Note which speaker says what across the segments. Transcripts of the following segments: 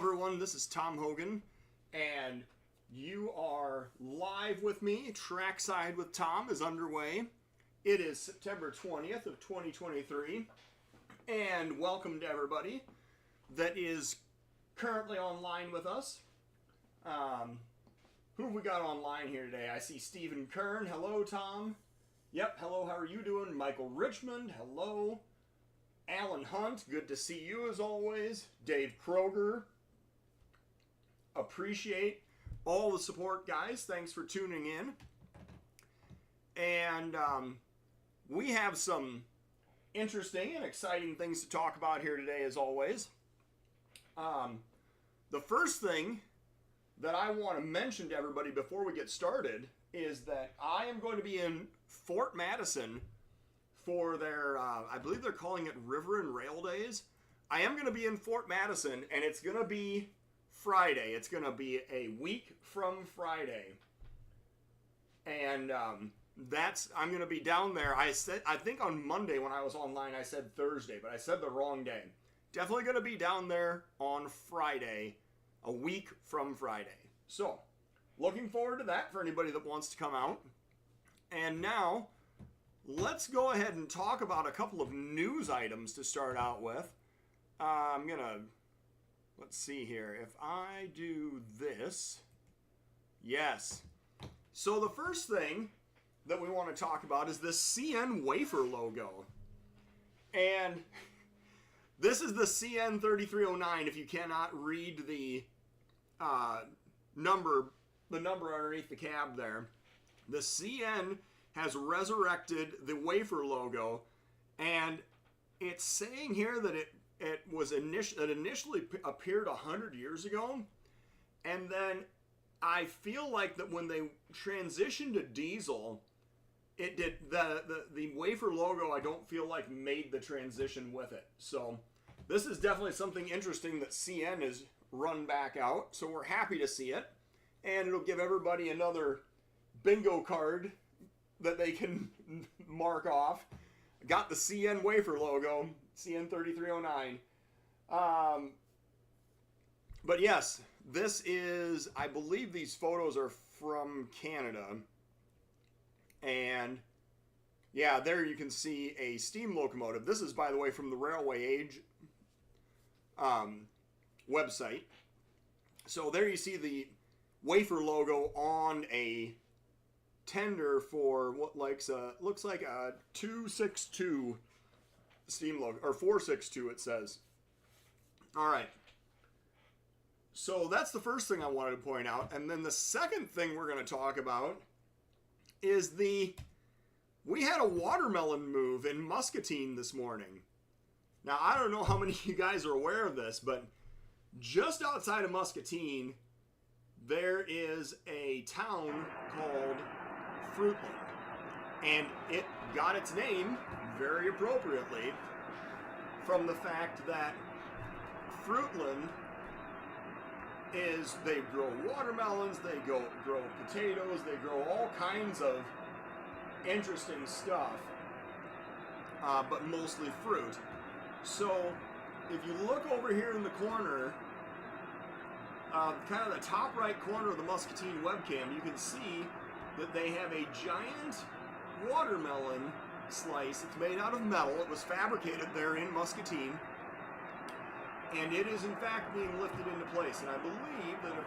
Speaker 1: everyone, this is Tom Hogan, and you are live with me. Trackside with Tom is underway. It is September 20th of 2023, and welcome to everybody that is currently online with us. Who have we got online here today? I see Stephen Kern. Hello, Tom. Yep, hello, how are you doing? Michael Richmond, hello. Alan Hunt, good to see you as always. Dave Kroger, appreciate all the support, guys. Thanks for tuning in. And we have some interesting and exciting things to talk about here today, as always. The first thing that I want to mention to everybody before we get started is that I am going to be in Fort Madison for their, I believe they're calling it River and Rail Days. I am going to be in Fort Madison, and it's going to be Friday. It's going to be a week from Friday. And I'm going to be down there. I think on Monday when I was online, I said Thursday, but I said the wrong day. Definitely going to be down there on Friday, a week from Friday. So, looking forward to that for anybody that wants to come out. And now, let's go ahead and talk about a couple of news items to start out with. I'm going to, let's see here. If I do this, yes. So the first thing that we want to talk about is this CN wafer logo. And this is the CN 3309 if you cannot read the number underneath the cab there. The CN has resurrected the wafer logo, and it's saying here that it initially appeared 100 years ago, and then I feel like that when they transitioned to diesel, it did the wafer logo, I don't feel like made the transition with it. So this is definitely something interesting that CN has run back out, so we're happy to see it, and it'll give everybody another bingo card that they can mark off. Got the CN wafer logo, CN 3309. But yes, this is, I believe these photos are from Canada. And yeah, there you can see a steam locomotive. This is, by the way, from the Railway Age website. So there you see the wafer logo on a tender for what looks like a 262 steam logo, or 462 it says. All right. So that's the first thing I wanted to point out. And then the second thing we're going to talk about is we had a watermelon move in Muscatine this morning. Now, I don't know how many of you guys are aware of this, but just outside of Muscatine, there is a town called Fruitland, and it got its name very appropriately from the fact that Fruitland is, they grow watermelons, they grow potatoes, they grow all kinds of interesting stuff, but mostly fruit. So if you look over here in the corner, kind of the top right corner of the Muscatine webcam, you can see that they have a giant watermelon slice. It's made out of metal. It was fabricated there in Muscatine. And it is in fact being lifted into place. And I believe that if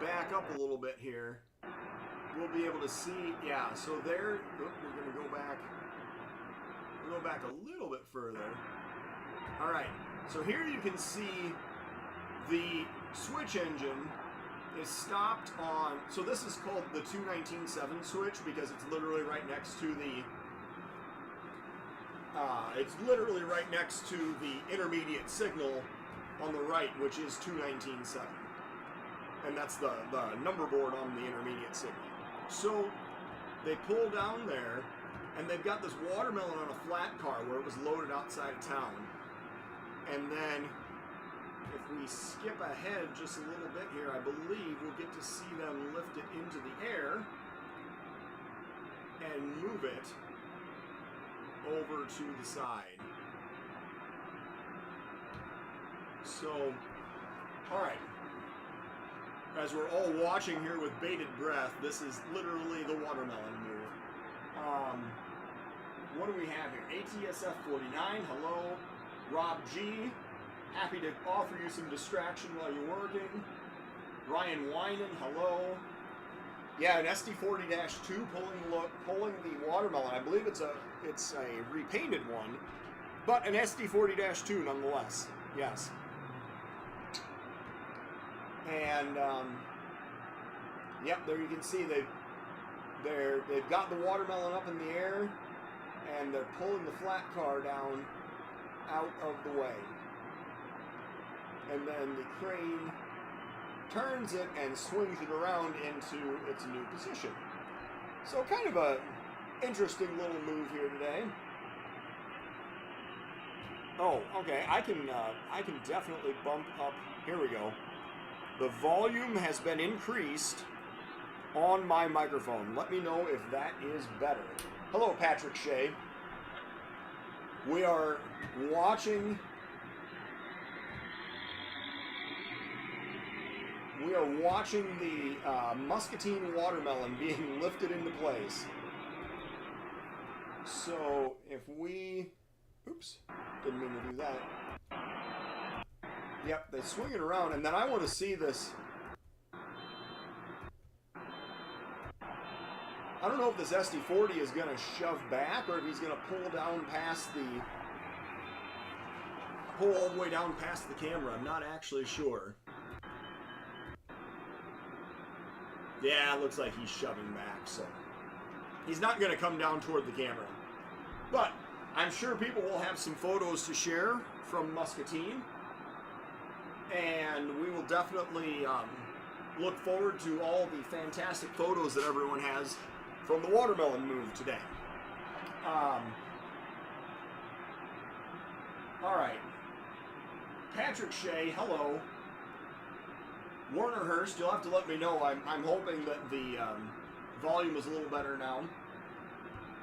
Speaker 1: we back up a little bit here, we'll be able to see, yeah, so there, we're going to go back, we'll go back a little bit further. All right, so here you can see the switch engine is stopped on, so this is called the 219.7 switch because it's literally right next to the intermediate signal on the right, which is 219.7, and that's the number board on the intermediate signal. So they pull down there, and they've got this watermelon on a flat car where it was loaded outside of town, and then if we skip ahead just a little bit here, I believe we'll get to see them lift it into the air and move it over to the side. So All right. As we're all watching here with bated breath, this is literally the watermelon move. What do we have here? ATSF 49, hello. Rob G, happy to offer you some distraction while you're working. Ryan Winan, hello. Yeah, an SD40-2 pulling the watermelon. I believe it's a repainted one, but an SD40-2 nonetheless. Yes. And yep, there you can see they've got the watermelon up in the air, and they're pulling the flat car down out of the way. And then the crane turns it and swings it around into its new position. So kind of a interesting little move here today. Oh, okay, I can definitely bump up. Here we go. The volume has been increased on my microphone. Let me know if that is better. Hello, Patrick Shea. We are watching the Muscatine watermelon being lifted into place. So if we, oops, didn't mean to do that. Yep, they swing it around, and then I want to see this. I don't know if this SD40 is going to shove back or if he's going to pull all the way down past the camera. I'm not actually sure. Yeah, it looks like he's shoving back, so he's not going to come down toward the camera. But I'm sure people will have some photos to share from Muscatine, and we will definitely look forward to all the fantastic photos that everyone has from the watermelon move today. All right. Patrick Shea, hello. Werner Hurst, you'll have to let me know. I'm hoping that the volume is a little better now.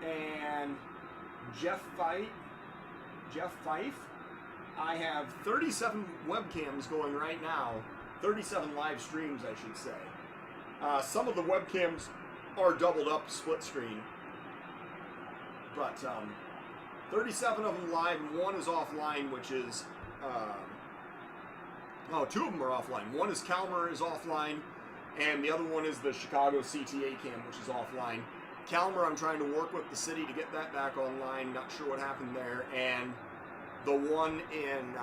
Speaker 1: And Jeff Fife, I have 37 webcams going right now. 37 live streams, I should say. Some of the webcams are doubled up split screen. But 37 of them live, and one is offline, which is... two of them are offline. One is Calmer is offline, and the other one is the Chicago CTA cam, which is offline. Calmer, I'm trying to work with the city to get that back online. Not sure what happened there. And the one in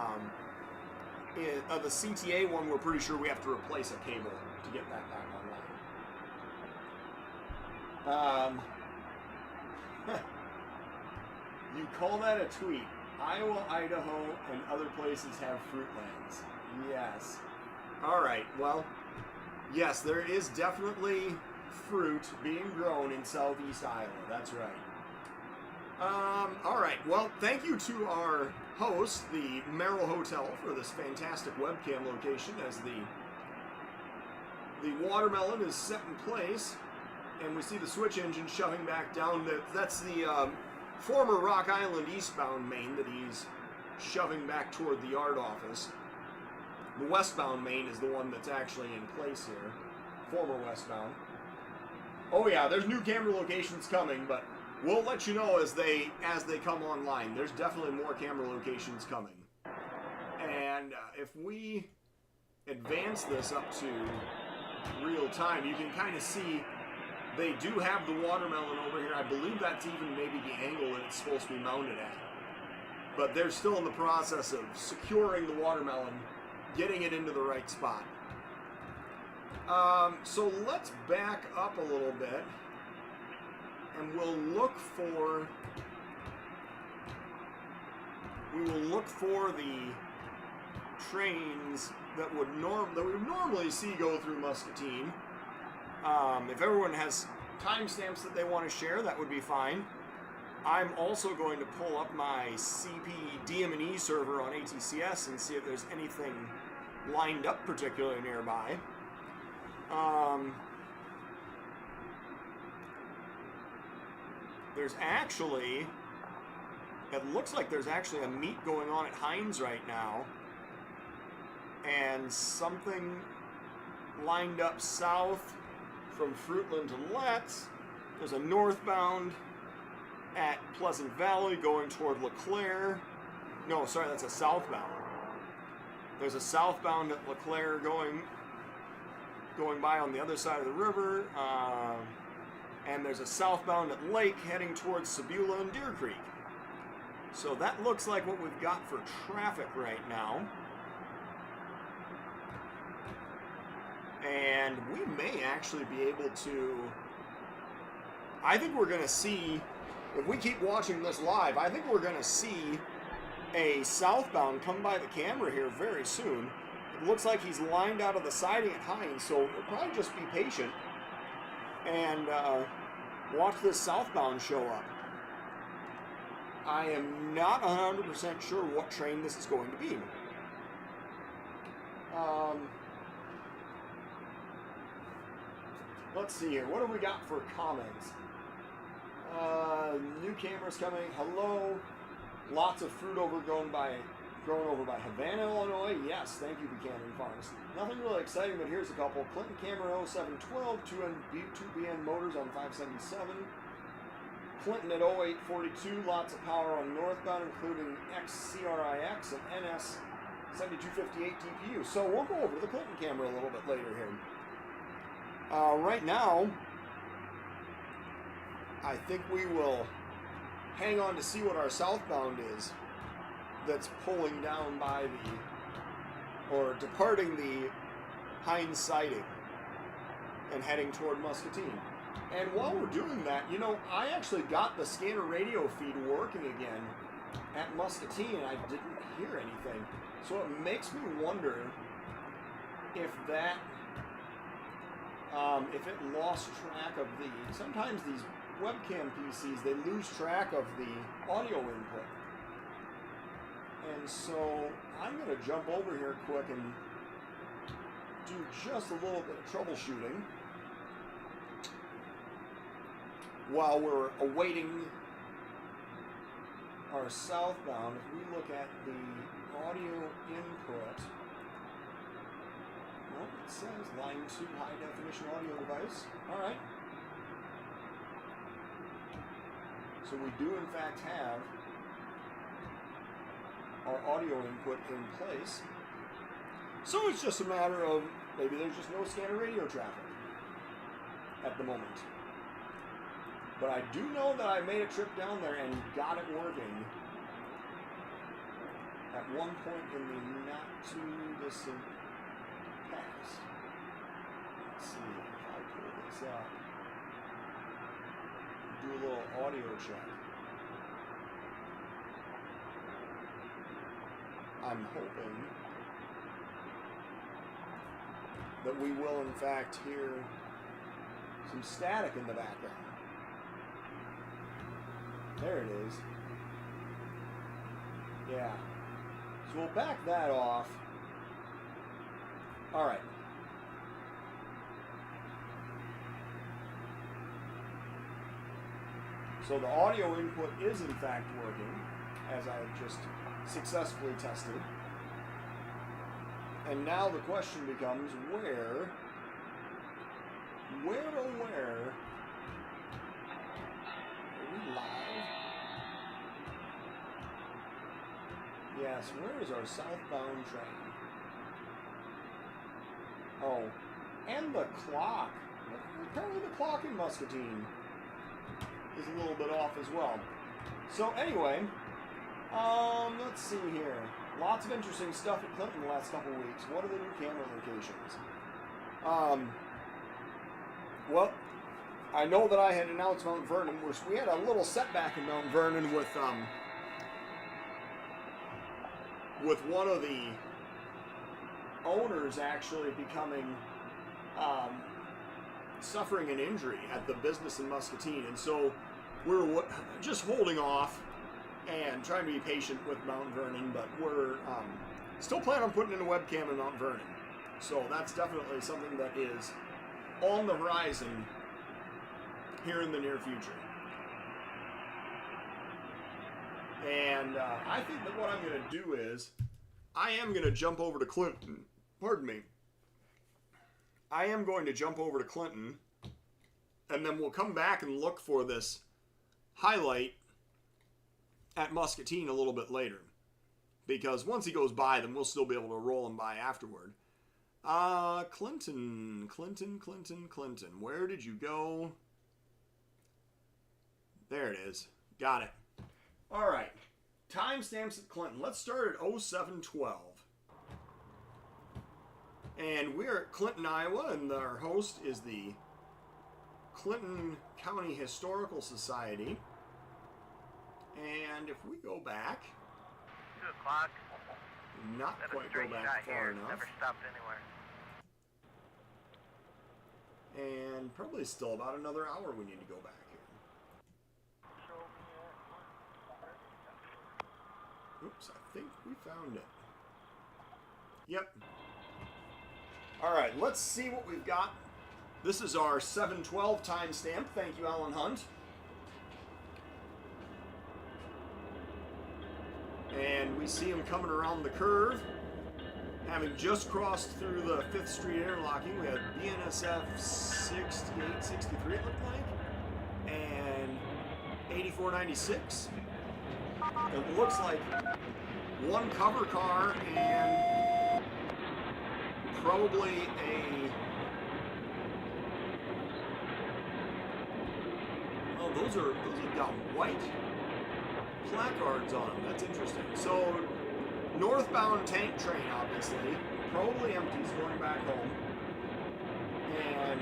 Speaker 1: the CTA one, we're pretty sure we have to replace a cable to get that back online. You call that a tweet? Iowa, Idaho, and other places have fruitlands. Yes. All right. Well, yes, there is definitely fruit being grown in southeast Iowa. That's right. All right. Well, thank you to our host, the Merrill Hotel, for this fantastic webcam location as the watermelon is set in place, and we see the switch engine shoving back down. That's the former Rock Island eastbound main that he's shoving back toward the yard office. The westbound main is the one that's actually in place here. Former westbound. Oh yeah, there's new camera locations coming, but we'll let you know as they come online. There's definitely more camera locations coming. And if we advance this up to real time, you can kind of see they do have the watermelon over here. I believe that's even maybe the angle that it's supposed to be mounted at. But they're still in the process of securing the watermelon, getting it into the right spot. So let's back up a little bit, and we'll look for the trains that we would normally see go through Muscatine. If everyone has timestamps that they want to share, that would be fine. I'm also going to pull up my CP DM&E server on ATCS and see if there's anything lined up particularly nearby. There's actually, it looks like there's actually a meet going on at Heinz right now. and something lined up south from Fruitland to Letts. There's a northbound at Pleasant Valley going toward LeClaire. No, sorry, that's a southbound. There's a southbound at LeClaire going by on the other side of the river. And there's a southbound at Lake heading towards Sebula and Deer Creek. So that looks like what we've got for traffic right now. And we may actually be able to... I think we're going to see, if we keep watching this live, I think we're going to see a southbound come by the camera here very soon. It looks like he's lined out of the siding at Hines, so we'll probably just be patient and watch this southbound show up. I am not 100% sure what train this is going to be. Let's see here. What do we got for comments? New cameras coming. Hello. Lots of fruit grown over by Havana, Illinois. Yes, thank you, Buchanan Farms. Nothing really exciting, but here's a couple. Clinton camera 0712, 2BN motors on 577. Clinton at 0842, lots of power on northbound, including XCRIX and NS 7258 DPU. So we'll go over to the Clinton camera a little bit later here. Right now, I think we will hang on to see what our southbound is that's pulling down by or departing the Hines siding and heading toward Muscatine. And while we're doing that, you know, I actually got the scanner radio feed working again at Muscatine, and I didn't hear anything. So it makes me wonder if that, if it lost track of sometimes these webcam PCs, they lose track of the audio input. And so I'm going to jump over here quick and do just a little bit of troubleshooting while we're awaiting our southbound. If we look at the audio input, well, it says line 2 high definition audio device. All right. So we do in fact have our audio input in place. So it's just a matter of maybe there's just no scanner radio traffic at the moment. But I do know that I made a trip down there and got it working at one point in the not too distant past. Let's see if I pull this up. Do a little audio check. I'm hoping that we will in fact hear some static in the background. There it is. Yeah. So we'll back that off. All right. So the audio input is in fact working, as I just successfully tested. And now the question becomes, where are we live? Yes, where is our southbound train? Oh, and the clock. Apparently the clock in Muscatine is a little bit off as well. So anyway, let's see here. Lots of interesting stuff at Clinton the last couple weeks. What are the new camera locations? Well, I know that I had announced Mount Vernon. We had a little setback in Mount Vernon with one of the owners actually becoming suffering an injury at the business in Muscatine, and so we're just holding off and trying to be patient with Mount Vernon, but we're still planning on putting in a webcam in Mount Vernon. So that's definitely something that is on the horizon here in the near future. And I think that what I'm going to do is I am going to jump over to Clinton pardon me, I am going to jump over to Clinton, and then we'll come back and look for this highlight at Muscatine a little bit later. Because once he goes by, then we'll still be able to roll him by afterward. Clinton. Where did you go? There it is. Got it. All right. Timestamps at Clinton. Let's start at 0712. And we're at Clinton, Iowa, and our host is the Clinton County Historical Society. And if we go back,
Speaker 2: 2 o'clock.
Speaker 1: not quite go back far enough.
Speaker 2: Never stopped anywhere.
Speaker 1: And probably still about another hour we need to go back here. Oops, I think we found it. Yep. All right, let's see what we've got. This is our 712 timestamp. Thank you, Alan Hunt. And we see him coming around the curve, having just crossed through the 5th Street interlocking. We had BNSF 68, 63 it looked like, and 8496. It looks like one cover car and probably those have got white placards on them. That's interesting. So, northbound tank train, obviously, probably empties going back home. And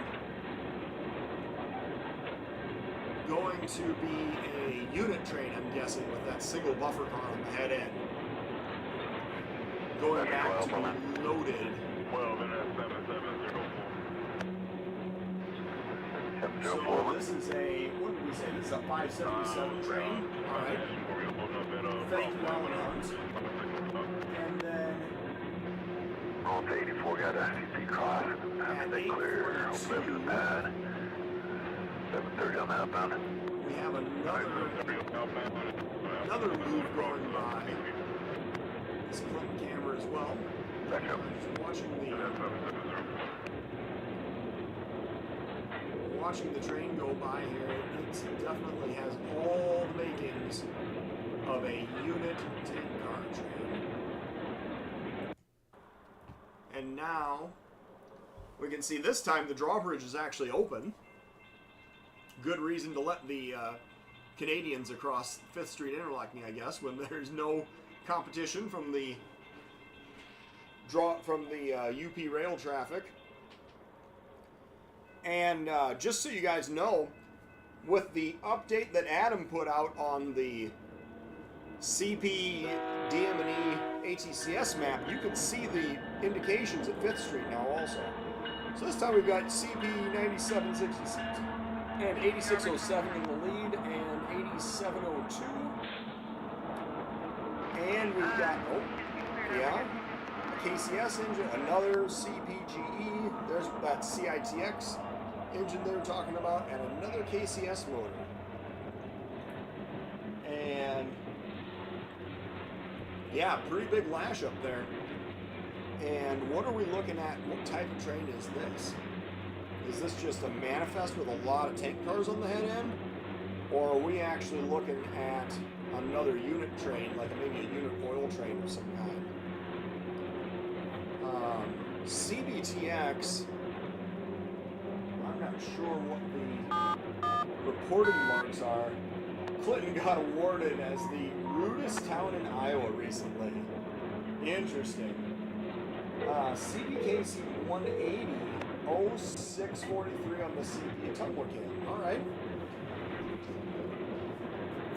Speaker 1: going to be a unit train, I'm guessing, with that single buffer car on the head end. Going back to be loaded.
Speaker 3: 12 and 770.
Speaker 1: So this is a, what did we say? This is a 577 train. All right. Thank you, Alan Hunt. And then
Speaker 3: Roll to 84, got a CP cross. Stay clear. Move to the pad. 730 on the outbound.
Speaker 1: we have another move going by. This Clinton camera as well. Just watching the train go by here. It definitely has all the makings of a unit tank car train. And now we can see this time the drawbridge is actually open. Good reason to let the Canadians across 5th Street interlocking, I guess, when there's no competition from the UP rail traffic. And just so you guys know, with the update that Adam put out on the CP, DM&E, ATCS map, you can see the indications at 5th Street now also. So this time we've got CP 9766 and 8607 in the lead and 8702. And we've got, a KCS engine, another CPGE, there's that CITX engine they were talking about, and another KCS motor. And yeah, pretty big lash up there. And what are we looking at? What type of train is this? Is this just a manifest with a lot of tank cars on the head end? Or are we actually looking at another unit train, like maybe a unit oil train of some kind? CBTX, I'm not sure what the reporting marks are. Clinton got awarded as the rudest town in Iowa recently. Interesting. CBKC 180, 0643 on the CP tumble cam. Alright.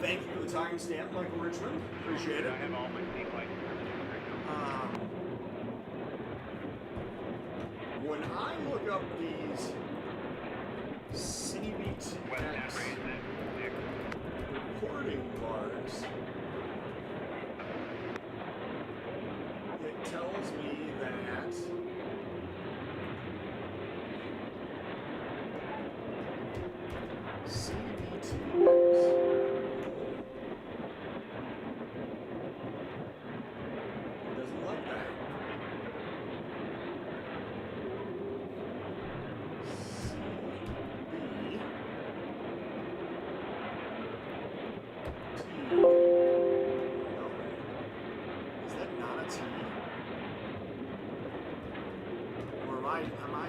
Speaker 1: Thank you for the timestamp, Michael Richmond. Appreciate it. When I look up these CBTX reporting marks, it tells me that CBTX doesn't like that.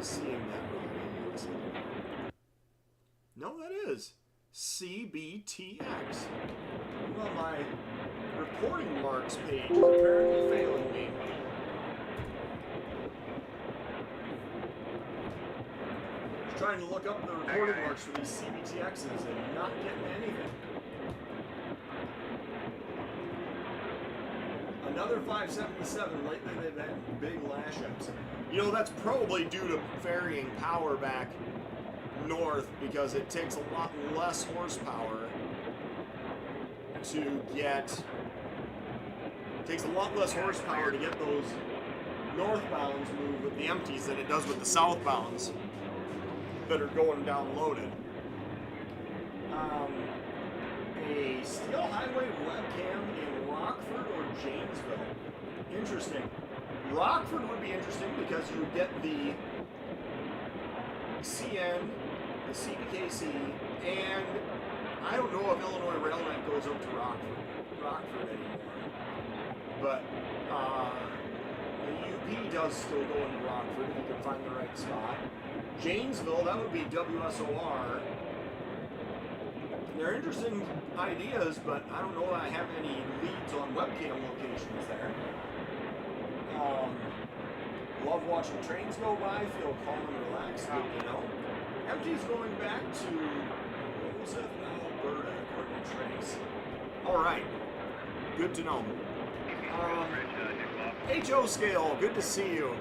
Speaker 1: seeing that wrong. No, that is CBTX. Well, my reporting marks page is apparently failing me. Just trying to look up the reporting marks for these CBTXs and not getting anything. Another 577. Lately they've had big lash-ups. You know, that's probably due to ferrying power back north because it takes a lot less horsepower to get... It takes a lot less horsepower to get those northbounds moved with the empties than it does with the southbounds that are going down loaded. A steel highway webcam in Rockford or Janesville. Interesting. Rockford would be interesting because you would get the CN, the CBKC, and I don't know if Illinois RailNet goes up to Rockford anymore. But the UP does still go into Rockford if you can find the right spot. Janesville, that would be WSOR. They're interesting ideas, but I don't know that I have any leads on webcam locations there. Love watching trains go by, feel calm and relaxed, good to know. Empty's going back to, what was it, Alberta, according to Trace. Alright, good to know. HO scale, good to see you.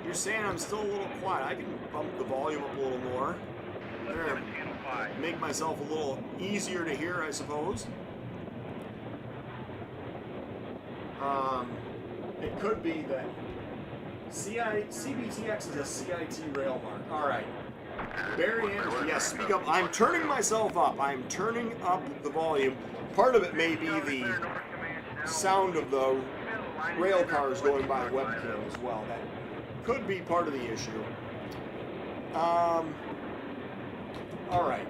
Speaker 1: You're saying I'm still a little quiet. I can bump the volume up a little more. There, make myself a little easier to hear, I suppose. It could be that CBTX is a CIT rail mark. All right. Barry Anderson, yes, speak up. I'm turning myself up. I'm turning up the volume. Part of it may be the sound of the rail cars going by webcam as well. That could be part of the issue. All right.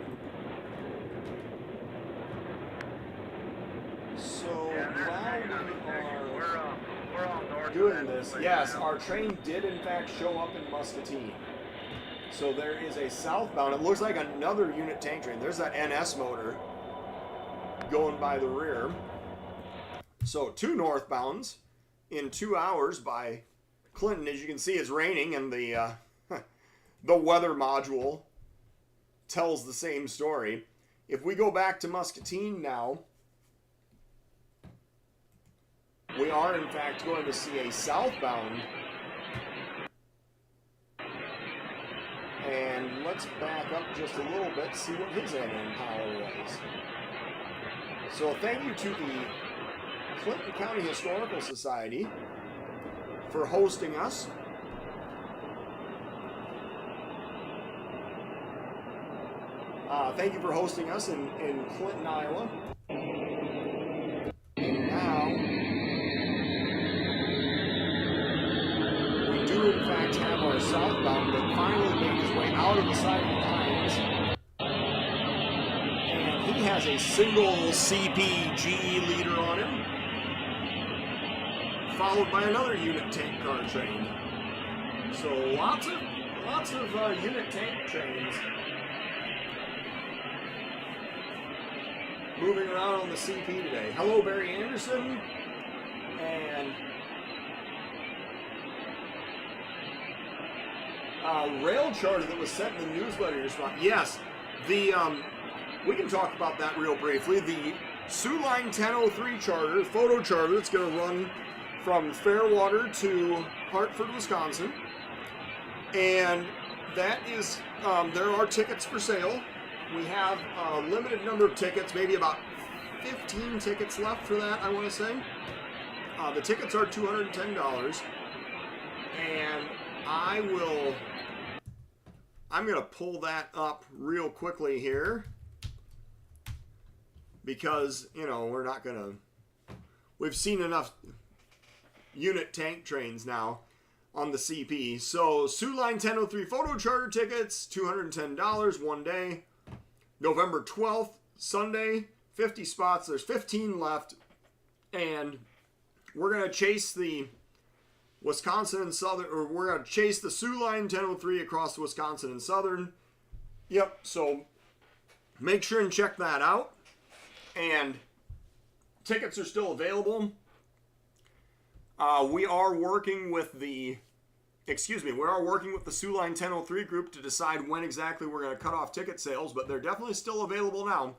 Speaker 1: So while we are doing this, yes, our train did in fact show up in Muscatine. So there is a southbound. It looks like another unit tank train. There's that NS motor going by the rear. So 2 northbounds in 2 hours by Clinton. As you can see, it's raining, and the weather module tells the same story. If we go back to Muscatine now, we are in fact going to see a southbound. And let's back up just a little bit, see what his end power was. So thank you to the Clinton County Historical Society for hosting us. Thank you for hosting us in Clinton, Iowa. And now, we do in fact have our southbound that finally made his way out of the side of the lines. And he has a single CPG leader on him, followed by another unit tank car train. So lots of unit tank trains moving around on the CP today. Hello, Barry Anderson, and rail charter that was sent in the newsletter response. Yes, the we can talk about that real briefly. The Sioux Line 1003 charter, photo charter, that's going to run from Fairwater to Hartford, Wisconsin, and that is there are tickets for sale. We have a limited number of tickets, maybe about 15 tickets left for that, I want to say. The tickets are $210, and I'm going to pull that up real quickly here because, you know, we've seen enough unit tank trains now on the CP. So, Sioux Line 1003 photo charter tickets, $210, one day. November 12th, Sunday, 50 spots. There's 15 left. And we're going to chase the Wisconsin and Southern, or we're going to chase the Sioux Line 1003 across Wisconsin and Southern. Yep, so make sure and check that out. And tickets are still available. We are working with the Sioux Line 1003 group to decide when exactly we're going to cut off ticket sales, but they're definitely still available now.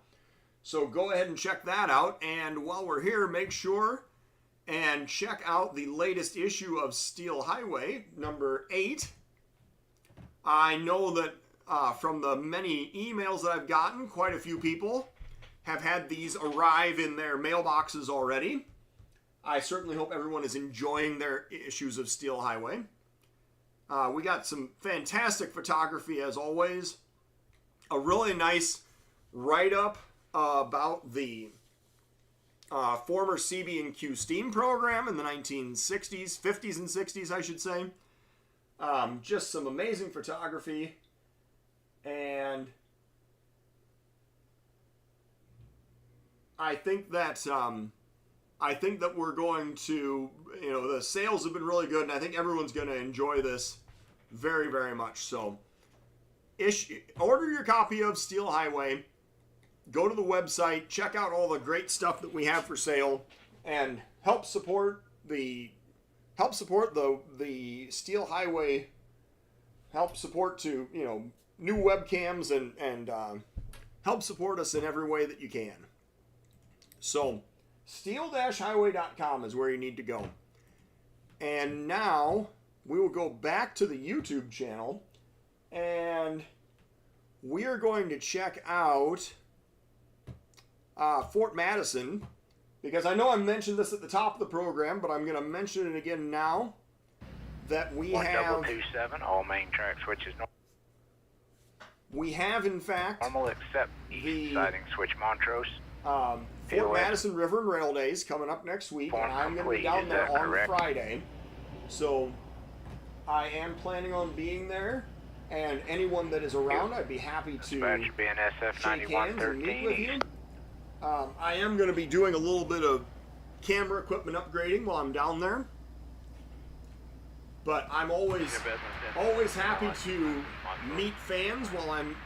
Speaker 1: So go ahead and check that out. And while we're here, make sure and check out the latest issue of Steel Highway, number 8. I know that from the many emails that I've gotten, quite a few people have had these arrive in their mailboxes already. I certainly hope everyone is enjoying their issues of Steel Highway. We got some fantastic photography as always. A really nice write-up about the former CB&Q steam program in the 1960s, 50s and 60s, I should say. Just some amazing photography. And I think that we're going to, the sales have been really good, and I think everyone's going to enjoy this very, very much. So, order your copy of Steel Highway. Go to the website, check out all the great stuff that we have for sale, and help support the Steel Highway. Help support to new webcams and help support us in every way that you can. So, steel-highway.com is where you need to go. And now we will go back to the YouTube channel, and we are going to check out Fort Madison, because I know I mentioned this at the top of the program, but I'm going to mention it again now, that we have
Speaker 2: 1227, all main track switches normal.
Speaker 1: We have, in fact,
Speaker 2: Normal except east siding switch Montrose.
Speaker 1: Fort Madison River and Rail Days coming up next week, and I'm going to be down there on Friday. So I am planning on being there, and anyone that is around, I'd be happy to
Speaker 2: bnsf
Speaker 1: shake hands and meet with you. I am going to be doing a little bit of camera equipment upgrading while I'm down there. But I'm always happy to meet fans while I'm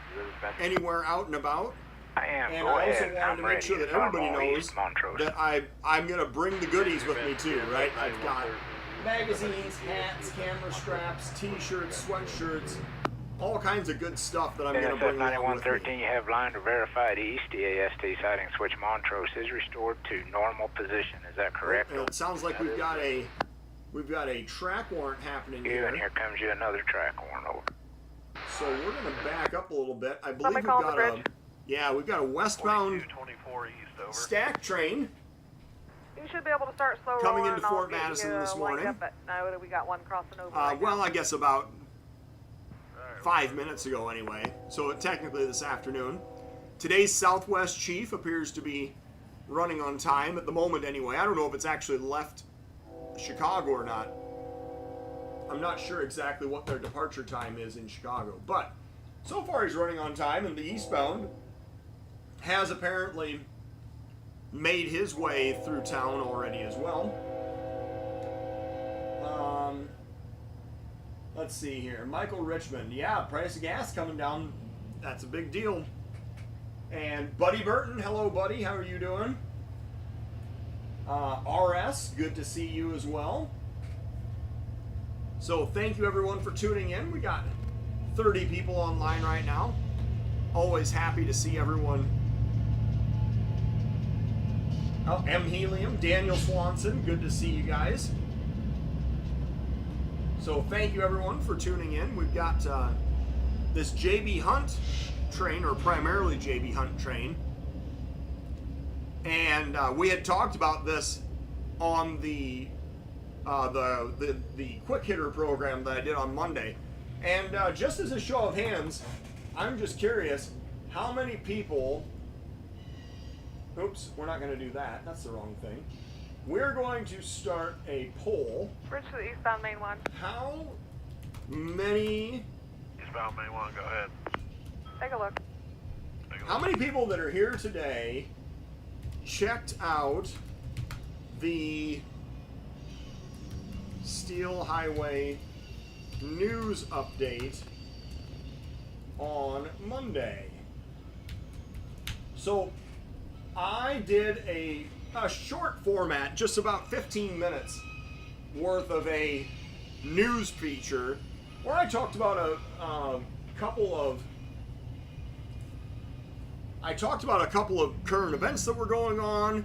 Speaker 1: anywhere out and about. And I also wanted to make sure that everybody knows that I'm going to bring the goodies with me too, right? I've got magazines, hats, camera straps, t-shirts, sweatshirts, all kinds of good stuff that I'm going to bring along with me.
Speaker 2: You have line to verified east. DAST siding switch Montrose is restored to normal position. Is that correct?
Speaker 1: Well, it sounds like we've got a track warrant happening here.
Speaker 2: And here comes you another track warrant over.
Speaker 1: So we're going to back up a little bit. I believe we've got a westbound stack train.
Speaker 4: You should be able to start slow
Speaker 1: coming into Fort Madison this morning.
Speaker 4: We got one crossing over.
Speaker 1: Well, I guess about 5 minutes ago anyway. So technically this afternoon. Today's Southwest Chief appears to be running on time at the moment anyway. I don't know if it's actually left Chicago or not. I'm not sure exactly what their departure time is in Chicago. But so far he's running on time, and the eastbound has apparently made his way through town already as well. Let's see here. Michael Richmond. Yeah, price of gas coming down. That's a big deal. And Buddy Burton. Hello, Buddy. How are you doing? RS. Good to see you as well. So thank you, everyone, for tuning in. We got 30 people online right now. Always happy to see everyone. Oh, M. Helium. Daniel Swanson. Good to see you guys. So thank you, everyone, for tuning in. We've got this J.B. Hunt train, or primarily J.B. Hunt train. And we had talked about this on the quick hitter program that I did on Monday. And just as a show of hands, I'm just curious, how many people... Oops, we're not going to do that. That's the wrong thing. We're going to start a poll.
Speaker 4: Bridge to the eastbound main one.
Speaker 1: How many...
Speaker 3: Eastbound main one, go ahead.
Speaker 4: Take a look.
Speaker 1: How many people that are here today checked out the Steel Highway news update on Monday. So I did a short format, just about 15 minutes worth of a news feature where I talked about a couple of current events that were going on,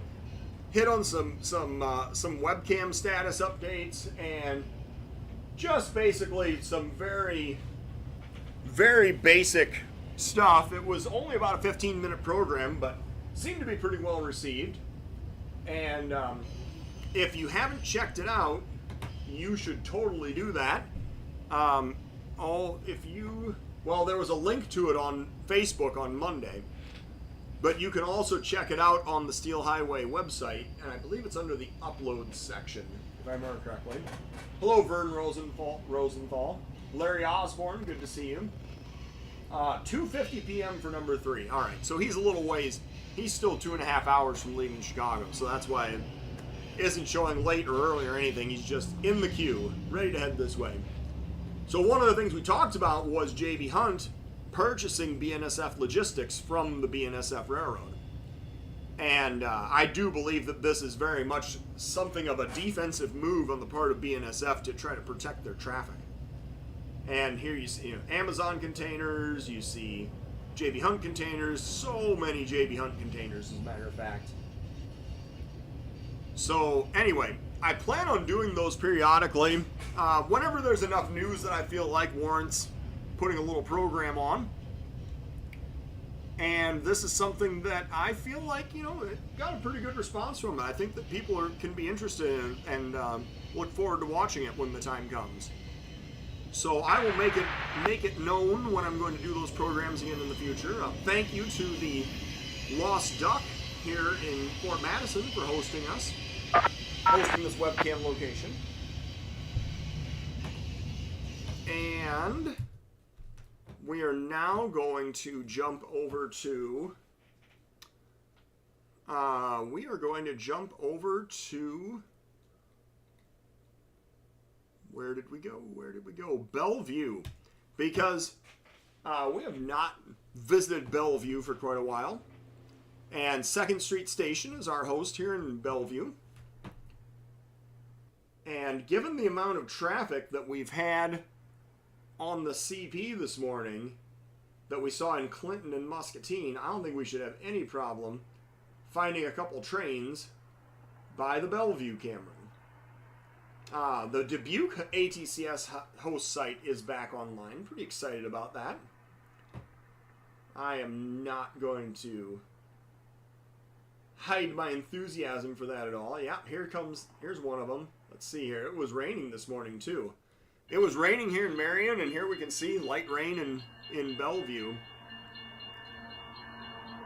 Speaker 1: hit on some webcam status updates, and just basically some very, very basic stuff. It was only about a 15-minute program, but seemed to be pretty well received. And if you haven't checked it out, you should totally do that. There was a link to it on Facebook on Monday, but you can also check it out on the Steel Highway website, and I believe it's under the uploads section, if I remember correctly. Hello, Vern Rosenthal. Larry Osborne, good to see you. 2:50 p.m. for number 3. All right, so he's a little ways. He's still 2.5 hours from leaving Chicago, so that's why it isn't showing late or early or anything. He's just in the queue, ready to head this way. So one of the things we talked about was J.B. Hunt purchasing BNSF Logistics from the BNSF Railroad. And I do believe that this is very much something of a defensive move on the part of BNSF to try to protect their traffic. And here you see Amazon containers, you see J.B. Hunt containers, so many J.B. Hunt containers, as a matter of fact. So anyway, I plan on doing those periodically. Whenever there's enough news that I feel like warrants putting a little program on. And this is something that I feel like, it got a pretty good response from it. I think that people can be interested in it and look forward to watching it when the time comes. So I will make it known when I'm going to do those programs again in the future. Thank you to the Lost Duck here in Fort Madison for hosting this webcam location. And we are now going to jump over to where did we go? Belleview. Because we have not visited Bellevue for quite a while. And 2nd Street Station is our host here in Bellevue. And given the amount of traffic that we've had on the CP this morning that we saw in Clinton and Muscatine, I don't think we should have any problem finding a couple trains by the Bellevue Cameron. The Dubuque ATCS host site is back online. Pretty excited about that. I am not going to hide my enthusiasm for that at all. Yeah, here's one of them. Let's see here. It was raining this morning too. It was raining here in Marion, and here we can see light rain in Bellevue.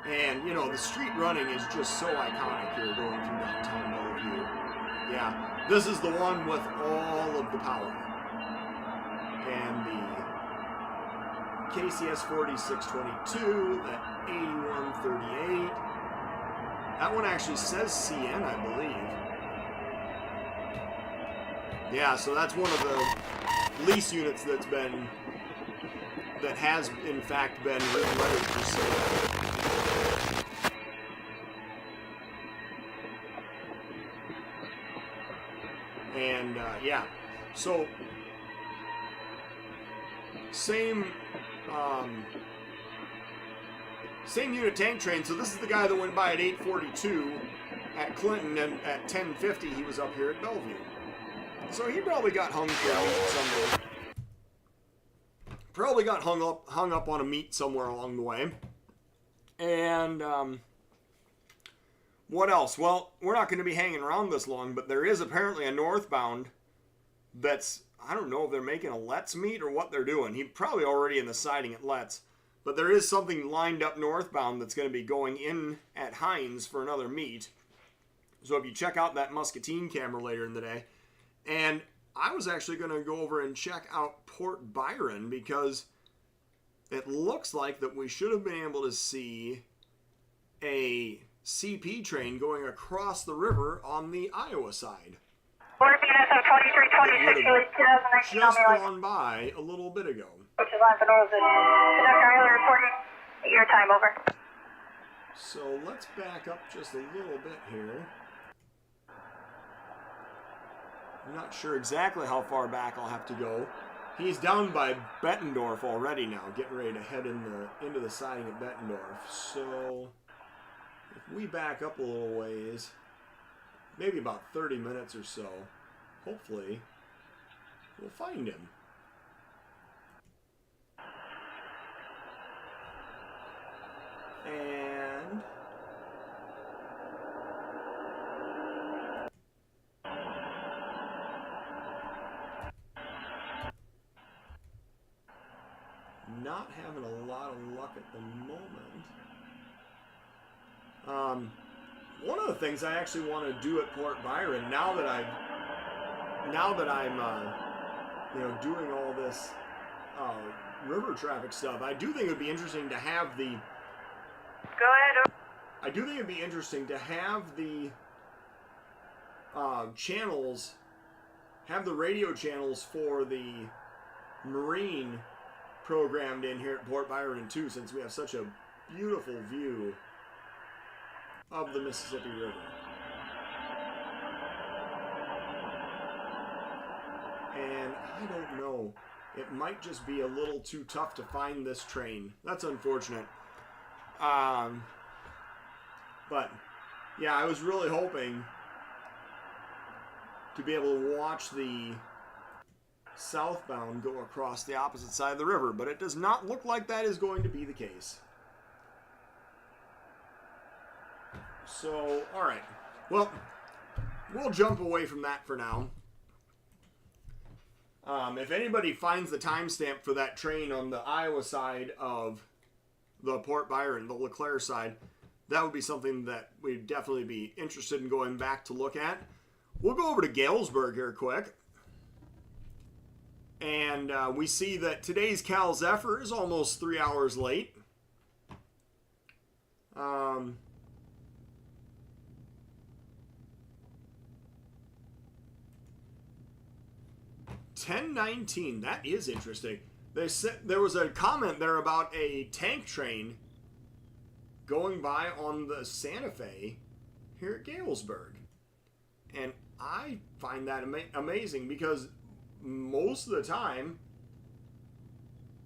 Speaker 1: And, the street running is just so iconic here going through downtown Bellevue. Yeah, this is the one with all of the power. And the KCS 4622, that 8138. That one actually says CN, I believe. Yeah, so that's one of the lease units that has in fact been ready for sale. And yeah, so same unit tank train. So this is the guy that went by at 8:42 at Clinton, and at 10:50 he was up here at Bellevue. So he probably got hung somewhere. Probably got hung up on a meet somewhere along the way. And what else? Well, we're not going to be hanging around this long, but there is apparently a northbound that's, I don't know if they're making a Let's meet or what they're doing. He's probably already in the siding at Let's. But there is something lined up northbound that's going to be going in at Hines for another meet. So if you check out that Muscatine camera later in the day. And I was actually going to go over and check out Port Byron, because it looks like that we should have been able to see a CP train going across the river on the Iowa side.
Speaker 5: BNSF 2326, Duluth 2019 on
Speaker 1: just
Speaker 5: the line.
Speaker 1: gone by a little bit ago.
Speaker 5: Which is line for North. Conductor Island reporting your time, over.
Speaker 1: So let's back up just a little bit here. I'm not sure exactly how far back I'll have to go. He's down by Bettendorf already now, getting ready to head into the siding at Bettendorf. So if we back up a little ways, maybe about 30 minutes or so, hopefully we'll find him. And not having a lot of luck at the moment. One of the things I actually want to do at Port Byron, now that I'm doing all this river traffic stuff, I do think it would be interesting to have the.
Speaker 4: Go ahead.
Speaker 1: I do think it'd be interesting to have the channels, have the radio channels for the marine programmed in here at Port Byron too, since we have such a beautiful view of the Mississippi River. And I don't know, it might just be a little too tough to find this train. That's unfortunate. But yeah, I was really hoping to be able to watch the southbound go across the opposite side of the river, but it does not look like that is going to be the case. So, all right. Well, we'll jump away from that for now. If anybody finds the timestamp for that train on the Iowa side of the Port Byron, the LeClaire side, that would be something that we'd definitely be interested in going back to look at. We'll go over to Galesburg here quick. And we see that today's Cal Zephyr is almost 3 hours late. 10:19. That is interesting. They said there was a comment there about a tank train going by on the Santa Fe here at Galesburg, and I find that amazing because most of the time,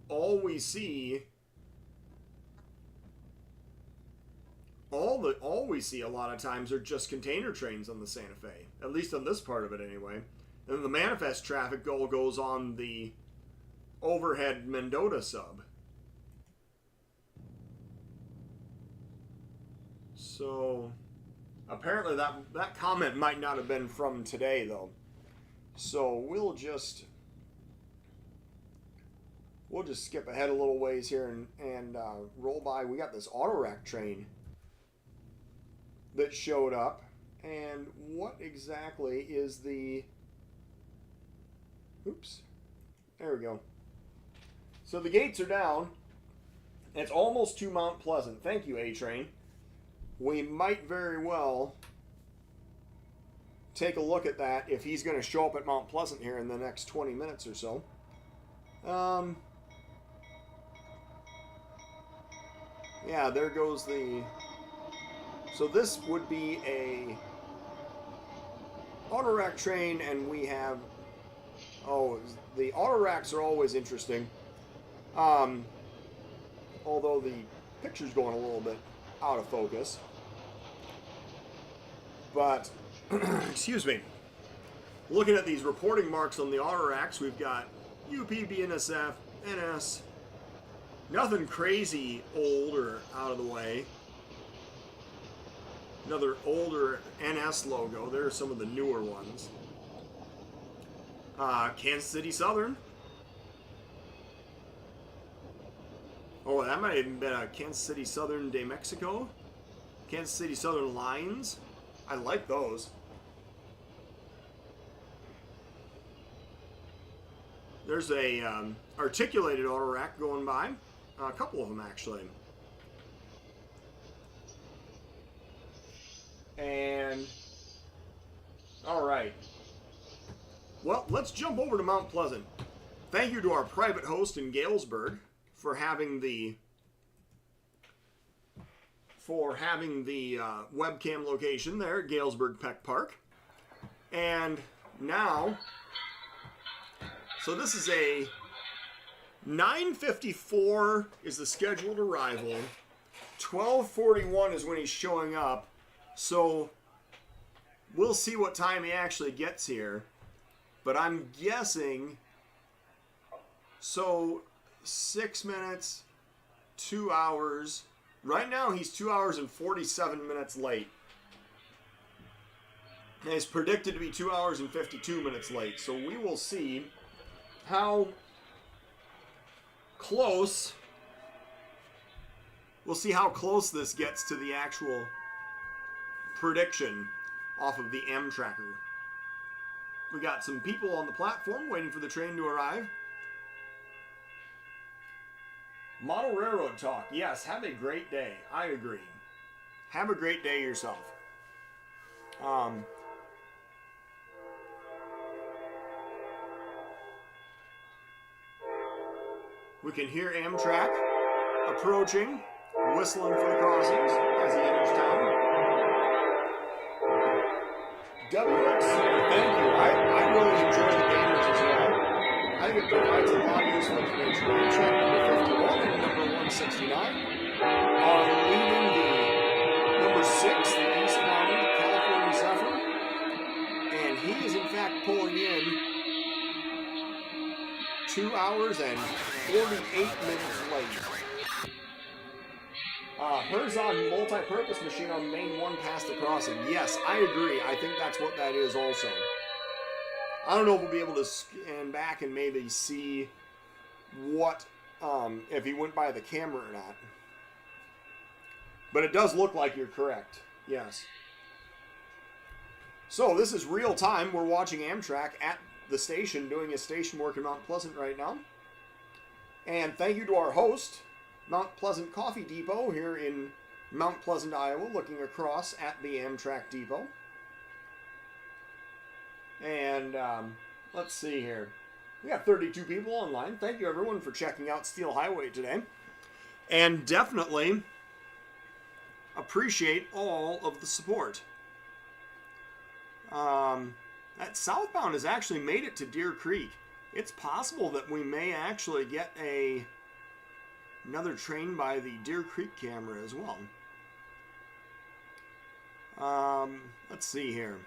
Speaker 1: all we see a lot of times are just container trains on the Santa Fe, at least on this part of it anyway. And the manifest traffic all goes on the overhead Mendota sub. So apparently that comment might not have been from today though. So we'll just skip ahead a little ways here and roll by. We got this Autorack train that showed up, and what exactly is the? Oops, there we go. So the gates are down. It's almost to Mount Pleasant. Thank you, A-Train. We might very well take a look at that if he's going to show up at Mount Pleasant here in the next 20 minutes or so. Yeah, there goes the... So this would be a Autorack train, and we have... Oh, the Autoracks are always interesting. Although the picture's going a little bit out of focus. But, excuse me. Looking at these reporting marks on the Autoracks, we've got UP, BNSF, NS. Nothing crazy old or out of the way. Another older NS logo. There are some of the newer ones. Kansas City Southern. Oh, that might have even been a Kansas City Southern de Mexico. Kansas City Southern Lines. I like those. There's a articulated Autorack going by. A couple of them, actually. And, all right. Well, let's jump over to Mount Pleasant. Thank you to our private host in Galesburg for having the webcam location there at Galesburg Peck Park. And now, so this is a 9:54 is the scheduled arrival. 12:41 is when he's showing up. So we'll see what time he actually gets here. But I'm guessing, so 6 minutes, 2 hours. Right now he's 2 hours and 47 minutes late. And it's predicted to be 2 hours and 52 minutes late. So we will see how close, this gets to the actual prediction off of the Amtracker. We got some people on the platform waiting for the train to arrive. Model Railroad Talk. Yes, have a great day. I agree. Have a great day yourself. We can hear Amtrak approaching, whistling for the crossings as he enters town. WXC, thank you. I really enjoy the banners as well. I think it provides a lot of useful information. Amtrak number 51 and number 169 are leaving the number 6, the eastbound California Zephyr, and he is in fact pulling in 2 hours and 48 minutes late. Herzog multi-purpose machine on Main 1 past the crossing. Yes, I agree. I think that's what that is also. I don't know if we'll be able to scan back and maybe see what, if he went by the camera or not. But it does look like you're correct. Yes. So this is real time. We're watching Amtrak at the station, doing his station work in Mount Pleasant right now. And thank you to our host, Mount Pleasant Coffee Depot here in Mount Pleasant, Iowa, looking across at the Amtrak depot. And let's see here. We got 32 people online. Thank you everyone for checking out Steel Highway today. And definitely appreciate all of the support. That southbound has actually made it to Deer Creek. It's possible that we may actually get another train by the Deer Creek camera as well. Let's see here.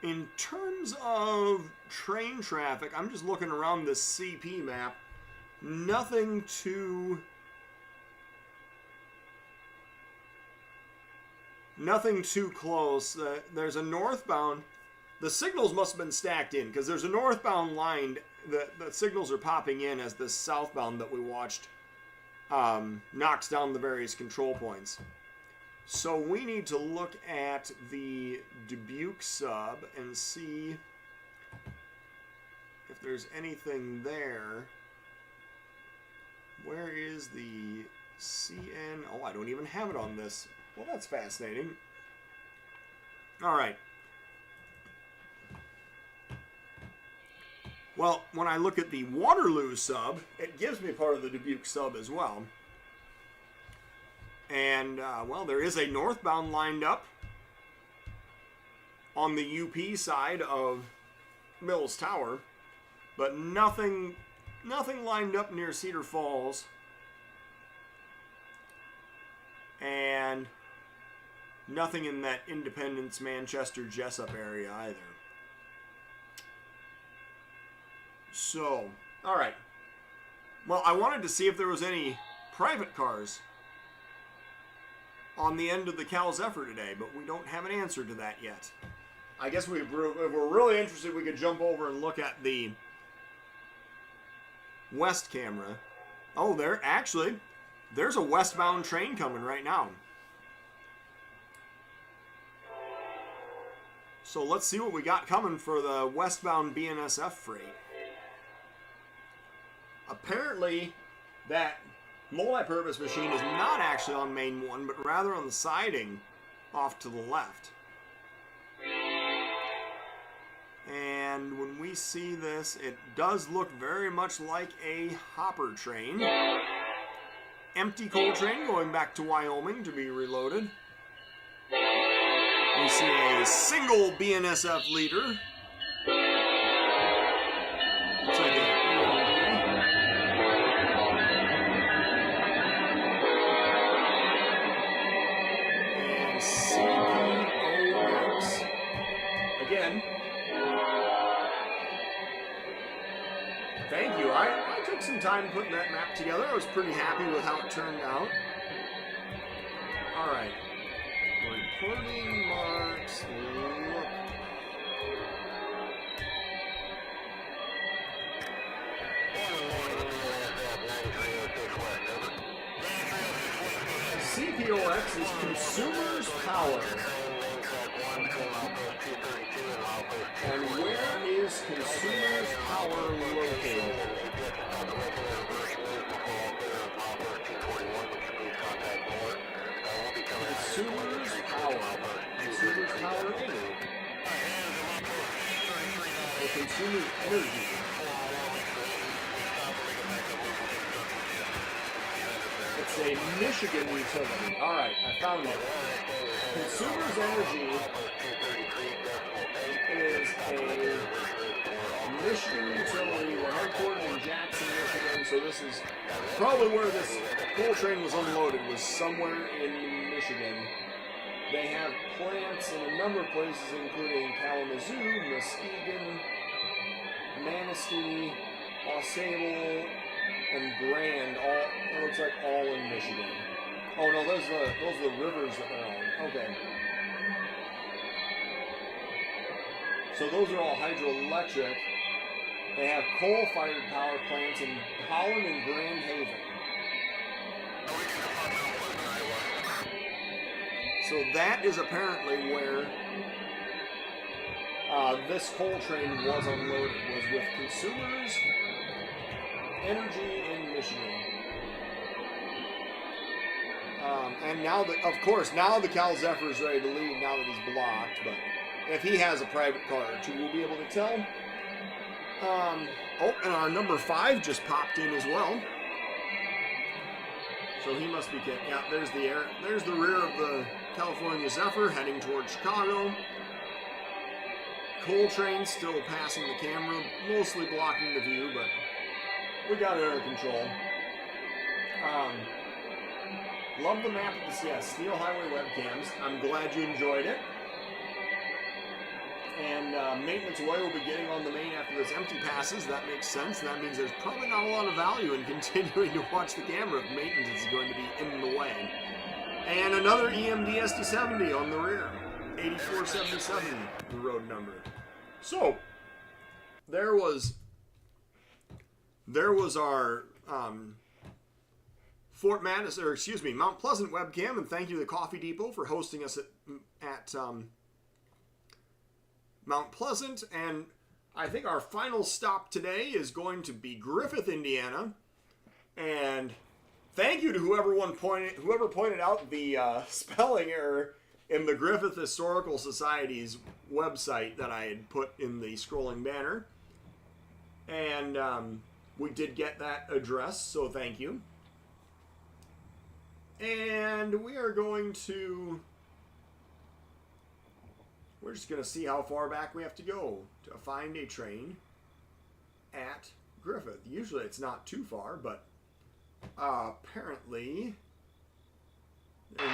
Speaker 1: In terms of train traffic, I'm just looking around this CP map. Nothing too close. There's a northbound. The signals must have been stacked in because there's a northbound line. The signals are popping in as the southbound that we watched knocks down the various control points. So we need to look at the Dubuque sub and see if there's anything there. Where is the CN? Oh, I don't even have it on this. Well, that's fascinating. All right. Well, when I look at the Waterloo sub, it gives me part of the Dubuque sub as well. And, well, there is a northbound lined up on the UP side of Mills Tower, but nothing lined up near Cedar Falls. And nothing in that Independence, Manchester, Jessup area either. So, all right. Well, I wanted to see if there was any private cars on the end of the Cal Zephyr today, but we don't have an answer to that yet. I guess if we're really interested, we could jump over and look at the west camera. Oh, there's a westbound train coming right now. So let's see what we got coming for the westbound BNSF freight. Apparently, that multi-purpose machine is not actually on Main 1, but rather on the siding off to the left. And when we see this, it does look very much like a hopper train. Empty coal train going back to Wyoming to be reloaded. We see a single BNSF leader. Looks like a and CPOX. Again. Thank you. I took some time putting that map together. I was pretty happy with how it turned out. Alright. Reporting marks. Look. CPOX is Consumers Power. And where is Consumers Power located? Consumers Power. Consumers Power Energy. Or Consumers Energy. It's a Michigan utility. Alright, I found it. Consumers Energy is a Michigan utility. We're headquartered in Jackson, Michigan, so this is probably where this coal train was unloaded, was somewhere in Michigan. They have plants in a number of places, including Kalamazoo, Muscatine, Manistee, AuSable, and Grand. All, it looks like all in Michigan. Oh no, those are the rivers that they're on. Okay. So those are all hydroelectric. They have coal-fired power plants in Holland and Grand Haven. So that is apparently where this coal train was unloaded, was with Consumers Energy in Michigan. And now that, of course, now the Cal Zephyr is ready to leave now that he's blocked, but if he has a private car or two, we'll be able to tell. Oh, and our number 5 just popped in as well. So he must be getting, yeah, there's the rear of the California Zephyr heading towards Chicago. Coal train still passing the camera, mostly blocking the view, but we got it under control. Love the map of this, yes, Steel Highway webcams. I'm glad you enjoyed it. And maintenance away will be getting on the main after this empty passes. That makes sense. That means there's probably not a lot of value in continuing to watch the camera if maintenance is going to be in the way. And another EMD SD70 on the rear. 8477, the road number. So, there was our Fort Madison, or excuse me, Mount Pleasant webcam, and thank you to the Coffee Depot for hosting us at Mount Pleasant. And I think our final stop today is going to be Griffith, Indiana. And thank you to whoever pointed out the spelling error in the Griffith Historical Society's website that I had put in the scrolling banner. And we did get that address, so thank you. And we are going to... We're just going to see how far back we have to go to find a train at Griffith. Usually it's not too far, but apparently there's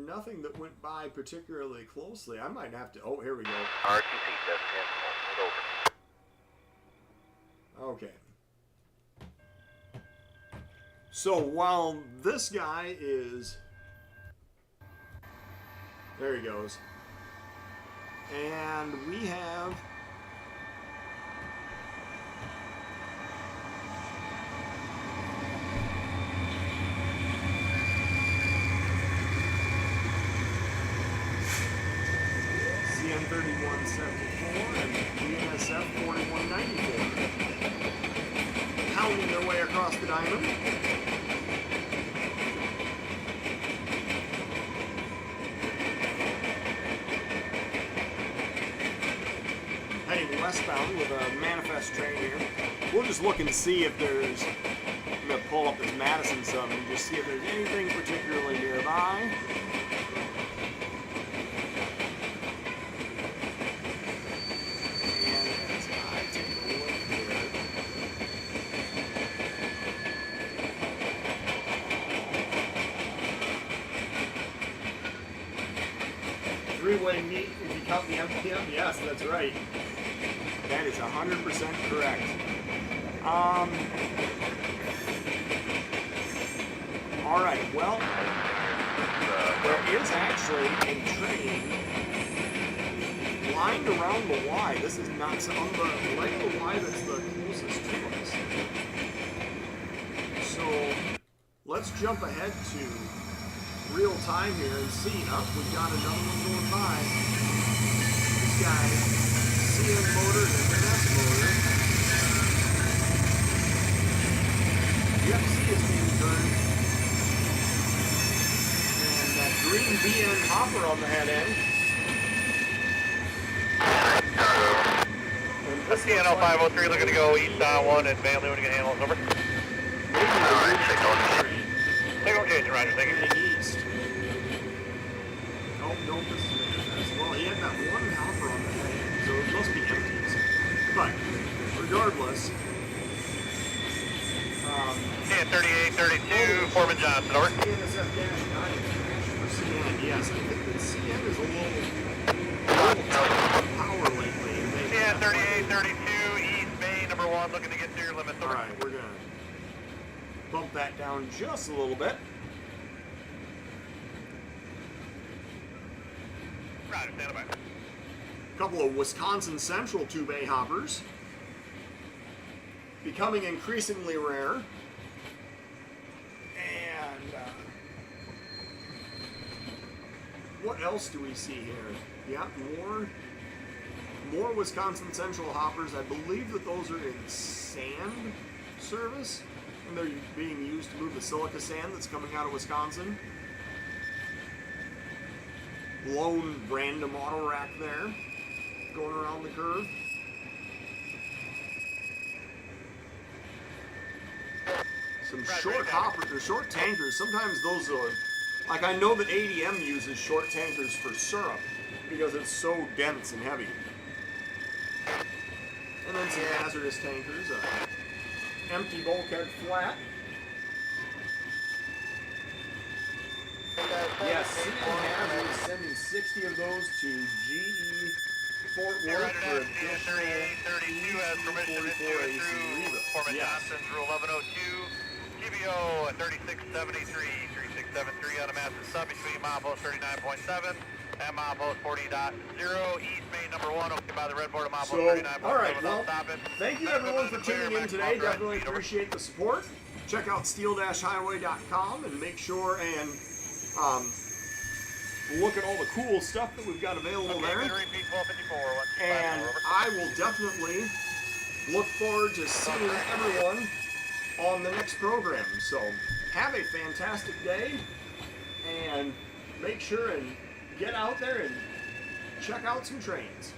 Speaker 1: nothing that went by particularly closely. I might have to... Oh, here we go.
Speaker 2: RTC, that's 10, over.
Speaker 1: Okay. So while this guy is... There he goes. And we have... CN 3174 and bnsf 4194. Pounding their way across the diamond. westbound with a manifest train here. We'll just look and see if there's, I'm going to pull up this Madison sub and just see if there's anything particularly nearby. And as I take a look here, three-way meet if you count the MPM. Yes, that's right. That is 100% correct. All right. Well, there is actually a train lined around the Y. This is not some of the like the Y that's the closest to us. So let's jump ahead to real time here and see. We've got another one going by. This guy, CN motor and MS motor. Yep, C is being turned. And that green BN hopper on the head end.
Speaker 6: That's CNL 503 looking to go east on 1 and Van Leeuwen to get handles over. Signal change, Roger, thank you.
Speaker 1: East. Oh, no, this is manifest. Well, he had that one hopper on the head, so it must be empties. But, regardless,
Speaker 6: CN 3832, Foreman Johnson, over.
Speaker 1: bnsf -9 for CN, yes. I think that CN is a little power lately.
Speaker 6: CN 3832, East Bay, number 1, looking to get to your limits, over.
Speaker 1: Alright, we're going to bump that down just a little bit.
Speaker 6: Roger, stand by.
Speaker 1: A couple of Wisconsin Central 2-bay hoppers. Becoming increasingly rare. And what else do we see here? Yeah, more Wisconsin Central hoppers. I believe that those are in sand service. And they're being used to move the silica sand that's coming out of Wisconsin. Lone random auto rack there, going around the curve. Some short hoppers, or short tankers. Sometimes those are, like I know that ADM uses short tankers for syrup because it's so dense and heavy. And then some hazardous tankers. Empty bulkhead flat. Yes, CN is sending 60 of those to GE Fort Worth for additional
Speaker 6: 3832 has permission to issue it through Foreman Johnson's Rule 1102, GBO 3673, 3673 on a massive sub between milepost 39.7 and milepost 40.0, East Main number 1, okay by the red board of milepost 39.7.
Speaker 1: All right, well, thank you everyone for tuning in today. Definitely appreciate the support. Check out steel-highway.com and make sure and look at all the cool stuff that we've got available there. And I will definitely look forward to seeing everyone on the next program. So have a fantastic day and make sure and get out there and check out some trains.